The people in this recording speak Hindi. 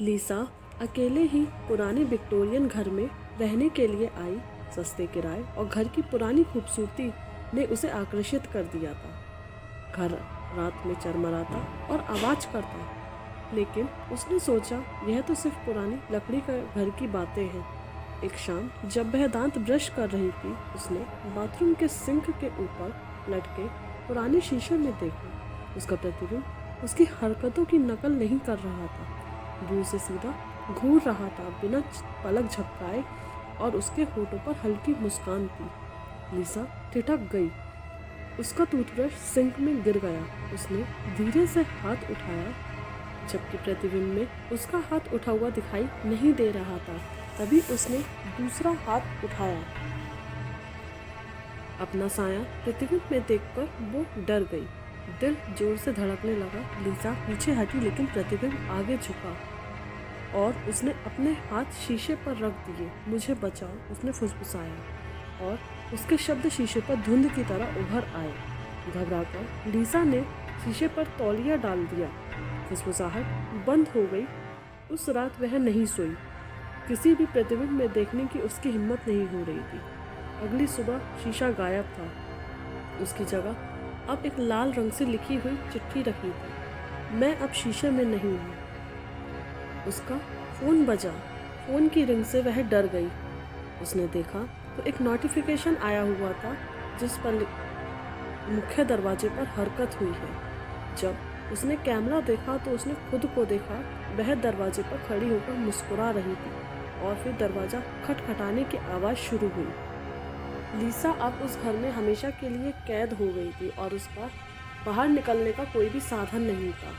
लीसा अकेले ही पुराने विक्टोरियन घर में रहने के लिए आई। सस्ते किराए और घर की पुरानी खूबसूरती ने उसे आकर्षित कर दिया था। घर रात में चरमराता और आवाज़ करता, लेकिन उसने सोचा यह तो सिर्फ पुरानी लकड़ी का घर की बातें हैं। एक शाम जब वह दांत ब्रश कर रही थी, उसने बाथरूम के सिंक के ऊपर लटके पुराने शीशे में देखा। उसका प्रतिबिंब उसकी हरकतों की नकल नहीं कर रहा था, दूर से सीधा घूर रहा था बिना पलक झपकाए, और उसके होठों पर हल्की मुस्कान थी। लीसा ठिठक गई। उसका टूथब्रश सिंक में गिर गया। उसने धीरे से हाथ उठाया, जबकि प्रतिबिंब में उसका हाथ उठा हुआ दिखाई नहीं दे रहा था। तभी उसने दूसरा हाथ उठाया। अपना साया प्रतिबिंब में देखकर वो डर गई। दिल जोर से धड़कने लगा। लीसा पीछे हटी, लेकिन प्रतिबिंब आगे झुका और उसने अपने हाथ शीशे पर रख दिए। मुझे बचाओ, उसने फुसफुसाया, और उसके शब्द शीशे पर धुंध की तरह उभर आए। घबराकर लीसा ने शीशे पर तौलिया डाल दिया। फुसफुसाहट बंद हो गई। उस रात वह नहीं सोई। किसी भी प्रतिबिंब में देखने की उसकी हिम्मत नहीं हो रही थी। अगली सुबह शीशा गायब था। उसकी जगह अब एक लाल रंग से लिखी हुई चिट्ठी रखी थी। मैं अब शीशे में नहीं हूँ। उसका फ़ोन बजा। फ़ोन की रिंग से वह डर गई। उसने देखा तो एक नोटिफिकेशन आया हुआ था, जिस पर मुख्य दरवाजे पर हरकत हुई है। जब उसने कैमरा देखा तो उसने खुद को देखा। वह दरवाजे पर खड़ी होकर मुस्कुरा रही थी, और फिर दरवाज़ा खटखटाने की आवाज़ शुरू हुई। लीसा अब उस घर में हमेशा के लिए कैद हो गई थी, और उस पर बाहर निकलने का कोई भी साधन नहीं था।